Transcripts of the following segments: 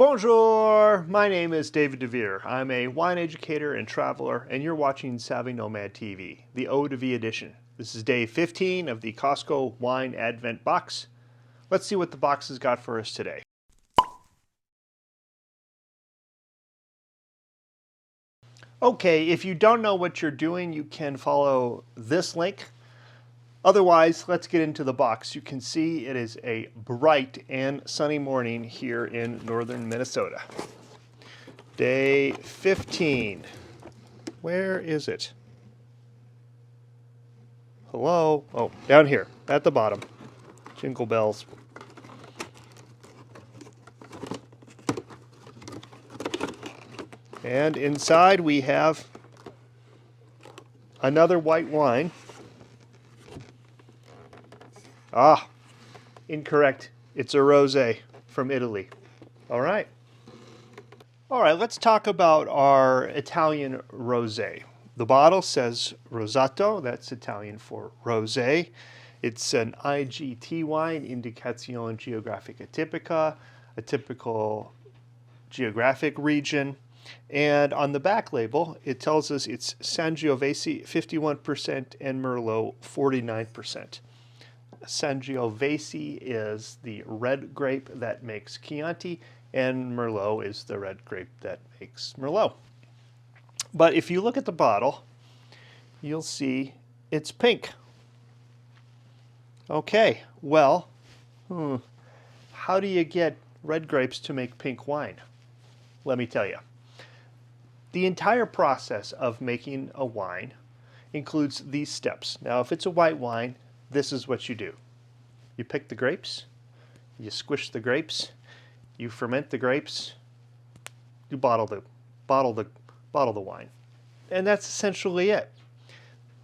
Bonjour! My name is David DeVere. I'm a wine educator and traveler, and you're watching Savvy Nomad TV, the O to V edition. This is day 15 of the Costco Wine Advent box. Let's see what the box has got for us today. Okay, if you don't know what you're doing, you can follow this link. Otherwise, let's get into the box. You can see it is a bright and sunny morning here in northern Minnesota. Day 15. Where is it? Hello? Oh, down here, at the bottom. Jingle bells. And inside we have another white wine. Ah, incorrect. It's a rosé from Italy. All right. All right, let's talk about our Italian rosé. The bottle says Rosato, that's Italian for rosé. It's an IGT wine, Indicazione Geografica Tipica, a typical geographic region. And on the back label, it tells us it's Sangiovese 51% and Merlot 49%. Sangiovese is the red grape that makes Chianti, and Merlot is the red grape that makes Merlot. But if you look at the bottle, you'll see it's pink. Okay, well, how do you get red grapes to make pink wine? Let me tell you. The entire process of making a wine includes these steps. Now, if it's a white wine, this is what you do. You pick the grapes, you squish the grapes, you ferment the grapes, you bottle the wine. And that's essentially it.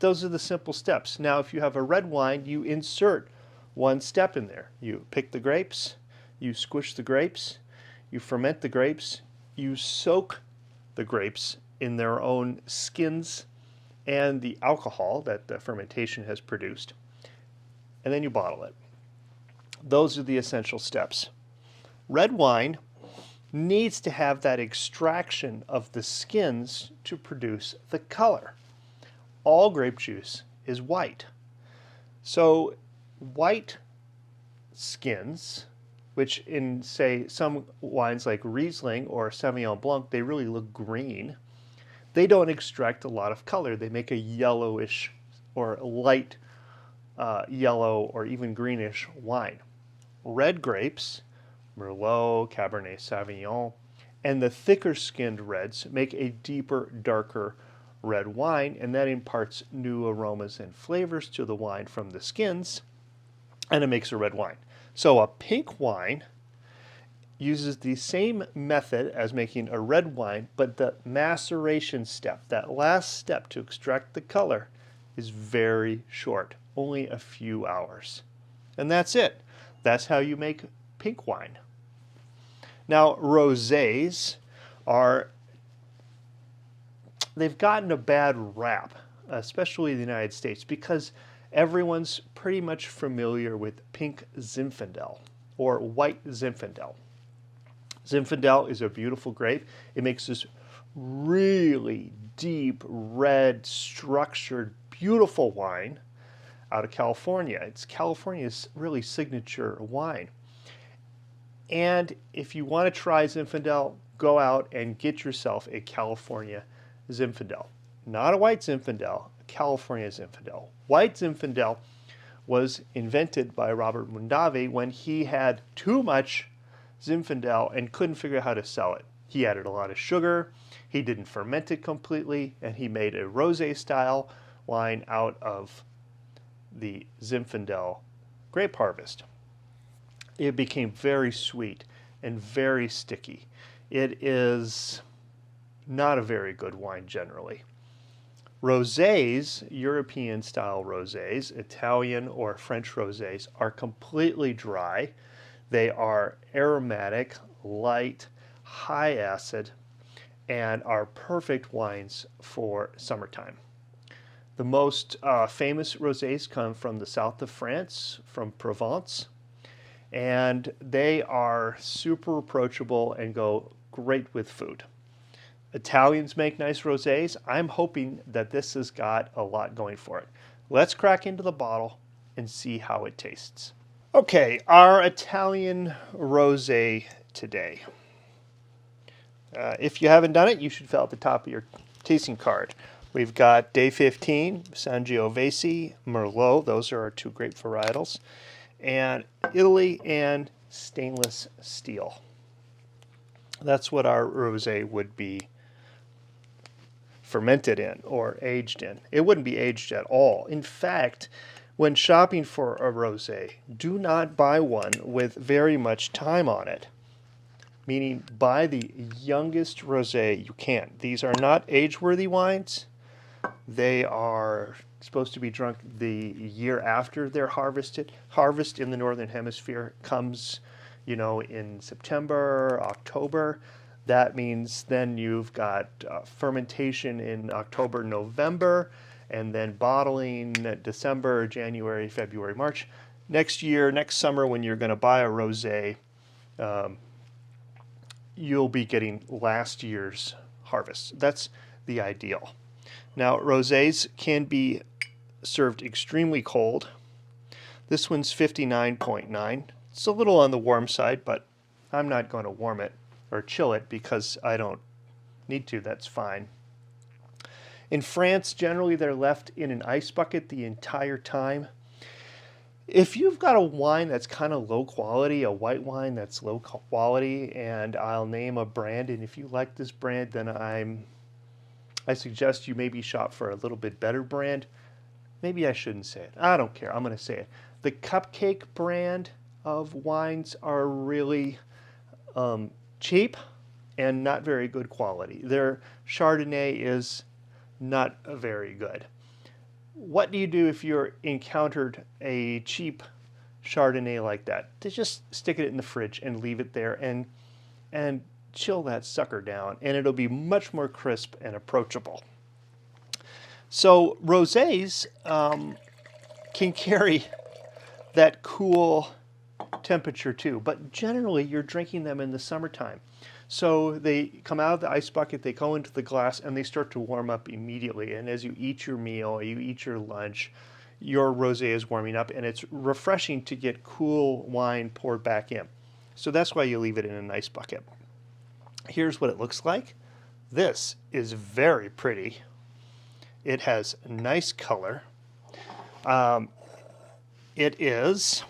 Those are the simple steps. Now, if you have a red wine, you insert one step in there. You pick the grapes, you squish the grapes, you ferment the grapes, you soak the grapes in their own skins and the alcohol that the fermentation has produced, and then you bottle it. Those are the essential steps. Red wine needs to have that extraction of the skins to produce the color. All grape juice is white. So white skins, which in, say, some wines like Riesling or Sauvignon Blanc, they really look green. They don't extract a lot of color. They make a yellowish or light yellow or even greenish wine. Red grapes, Merlot, Cabernet Sauvignon, and the thicker skinned reds make a deeper, darker red wine, and that imparts new aromas and flavors to the wine from the skins, and it makes a red wine. So a pink wine uses the same method as making a red wine, but the maceration step, that last step to extract the color, is very short, only a few hours. And that's it. That's how you make pink wine. Now, rosés they've gotten a bad rap, especially in the United States, because everyone's pretty much familiar with pink Zinfandel or white Zinfandel. Zinfandel is a beautiful grape. It makes this really deep, red, structured, beautiful wine out of California. It's California's really signature wine. And if you want to try Zinfandel, go out and get yourself a California Zinfandel. Not a white Zinfandel, a California Zinfandel. White Zinfandel was invented by Robert Mondavi when he had too much Zinfandel and couldn't figure out how to sell it. He added a lot of sugar, he didn't ferment it completely, and he made a rosé style wine out of the Zinfandel grape harvest. It became very sweet and very sticky. It is not a very good wine generally. Rosés, European style rosés, Italian or French rosés, are completely dry. They are aromatic, light, high acid, and are perfect wines for summertime. The most famous rosés come from the south of France, from Provence, and they are super approachable and go great with food. Italians make nice rosés. I'm hoping that this has got a lot going for it. Let's crack into the bottle and see how it tastes. Okay, our Italian rosé today. If you haven't done it, you should fill out the top of your tasting card. We've got Day 15, Sangiovese, Merlot. Those are our two grape varietals. And Italy and stainless steel. That's what our rosé would be fermented in or aged in. It wouldn't be aged at all. In fact, when shopping for a rosé, do not buy one with very much time on it. Meaning, buy the youngest rosé you can. These are not age-worthy wines. They are supposed to be drunk the year after they're harvested. Harvest in the Northern Hemisphere comes, in September, October. That means then you've got fermentation in October, November, and then bottling December, January, February, March. Next summer, when you're going to buy a rosé, you'll be getting last year's harvest. That's the ideal. Now, rosés can be served extremely cold. This one's 59.9. It's a little on the warm side, but I'm not going to warm it or chill it because I don't need to. That's fine. In France, generally they're left in an ice bucket the entire time. If you've got a wine that's kind of low quality, a white wine that's low quality, and I'll name a brand, and if you like this brand, then I suggest you maybe shop for a little bit better brand. Maybe I shouldn't say it. I don't care. I'm going to say it. The Cupcake brand of wines are really cheap and not very good quality. Their Chardonnay is not very good. What do you do if you're encountered a cheap Chardonnay like that? To just stick it in the fridge and leave it there and chill that sucker down, and it'll be much more crisp and approachable. So rosés can carry that cool temperature too, but generally you're drinking them in the summertime. So they come out of the ice bucket, they go into the glass, and they start to warm up immediately. And as you eat your meal, you eat your lunch, your rosé is warming up, and it's refreshing to get cool wine poured back in. So that's why you leave it in an ice bucket. Here's what it looks like. This is very pretty. It has nice color. It is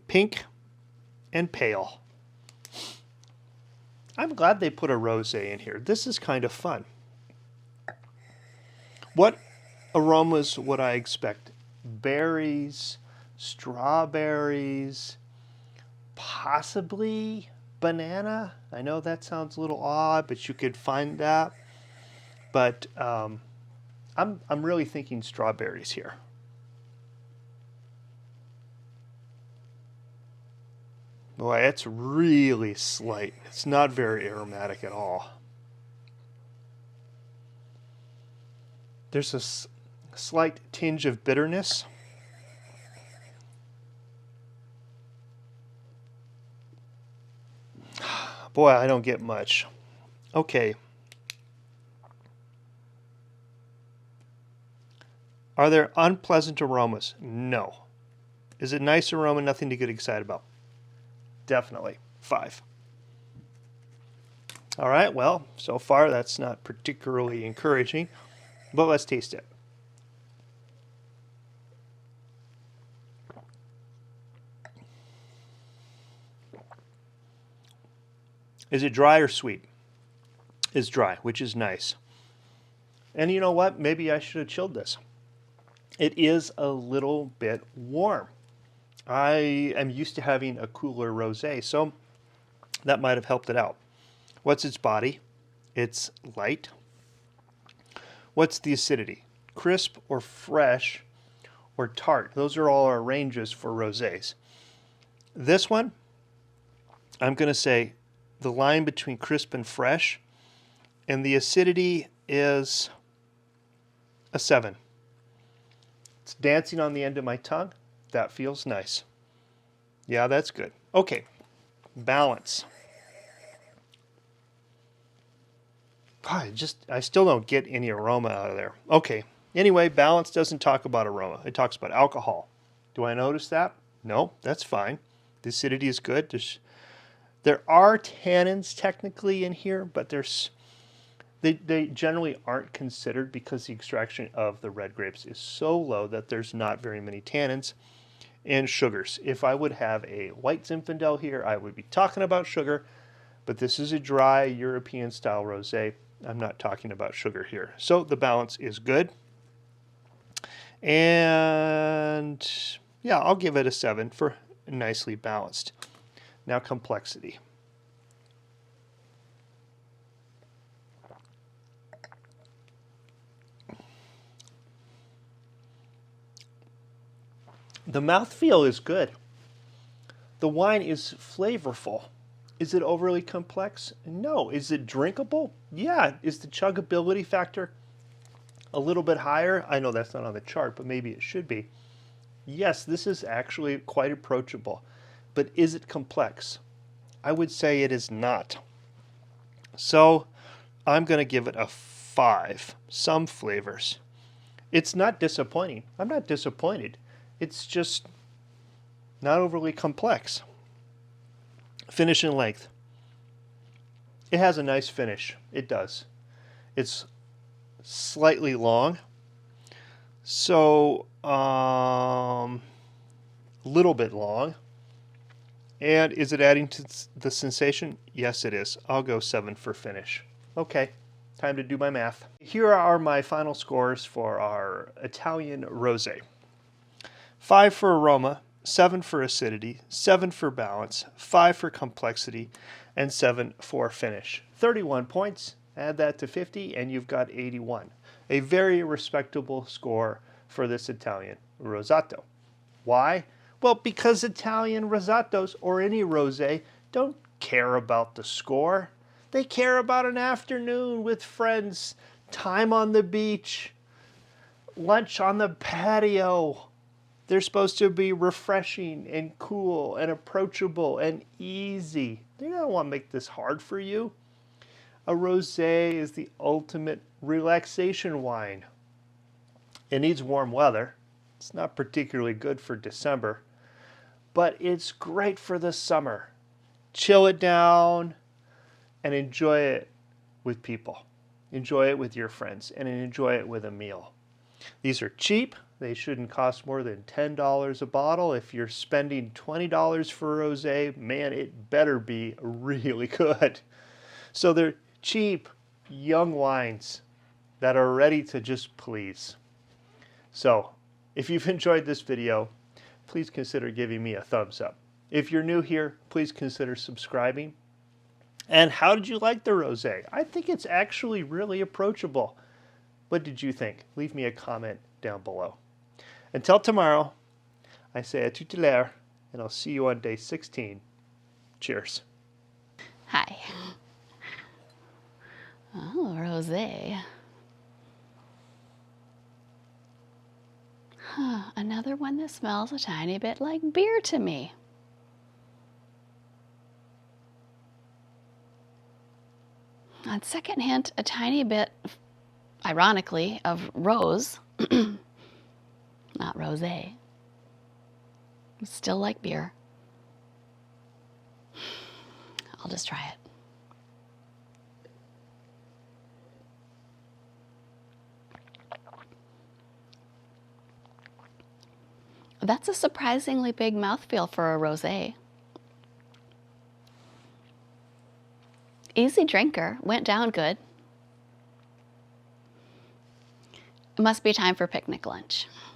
pink and pale. I'm glad they put a rosé in here. This is kind of fun. What aromas would I expect? Berries, strawberries, possibly banana. I know that sounds a little odd, but you could find that. But I'm really thinking strawberries here. Boy, it's really slight. It's not very aromatic at all. There's a slight tinge of bitterness. Boy, I don't get much. Okay. Are there unpleasant aromas? No. Is it nice aroma? Nothing to get excited about. Definitely 5. All right, well, so far that's not particularly encouraging, but let's taste it. Is it dry or sweet? It's dry, which is nice. And you know what? Maybe I should have chilled this. It is a little bit warm. I am used to having a cooler rosé, so that might have helped it out. What's its body? It's light. What's the acidity? Crisp or fresh or tart? Those are all our ranges for rosés. This one, I'm going to say the line between crisp and fresh, and the acidity is a 7. It's dancing on the end of my tongue. That feels nice. Yeah, that's good. Okay, balance. I still don't get any aroma out of there. Okay, anyway, balance doesn't talk about aroma. It talks about alcohol. Do I notice that? No, that's fine. The acidity is good. There are tannins technically in here, but they generally aren't considered because the extraction of the red grapes is so low that there's not very many tannins and sugars. If I would have a white Zinfandel here, I would be talking about sugar, but this is a dry European style rosé. I'm not talking about sugar here. So the balance is good. And yeah, I'll give it a 7 for nicely balanced. Now complexity. The mouthfeel is good. The wine is flavorful. Is it overly complex? No. Is it drinkable? Yeah. Is the chuggability factor a little bit higher? I know that's not on the chart, but maybe it should be. Yes, this is actually quite approachable. But is it complex? I would say it is not. So I'm going to give it a 5. Some flavors. It's not disappointing. I'm not disappointed. It's just not overly complex. Finish and length. It has a nice finish. It does. It's slightly long. So, a little bit long. And is it adding to the sensation? Yes, it is. I'll go 7 for finish. Okay, time to do my math. Here are my final scores for our Italian rosé. 5 for aroma, 7 for acidity, 7 for balance, 5 for complexity, and 7 for finish. 31 points. Add that to 50 and you've got 81. A very respectable score for this Italian Rosato. Why? Well, because Italian Rosatos, or any rosé, don't care about the score. They care about an afternoon with friends, time on the beach, lunch on the patio. They're supposed to be refreshing and cool and approachable and easy. They don't want to make this hard for you. A rosé is the ultimate relaxation wine. It needs warm weather. It's not particularly good for December, but it's great for the summer. Chill it down and enjoy it with people. Enjoy it with your friends and enjoy it with a meal. These are cheap. They shouldn't cost more than $10 a bottle. If you're spending $20 for a rosé, man, it better be really good. So they're cheap, young wines that are ready to just please. So if you've enjoyed this video, please consider giving me a thumbs up. If you're new here, please consider subscribing. And how did you like the rosé? I think it's actually really approachable. What did you think? Leave me a comment down below. Until tomorrow, I say à tout à l'heure, and I'll see you on day 16. Cheers. Hi. Oh, rosé. Huh, another one that smells a tiny bit like beer to me. On second hint, a tiny bit, ironically, of rose. Not rosé. Still like beer. I'll just try it. That's a surprisingly big mouthfeel for a rosé. Easy drinker, went down good. It must be time for picnic lunch.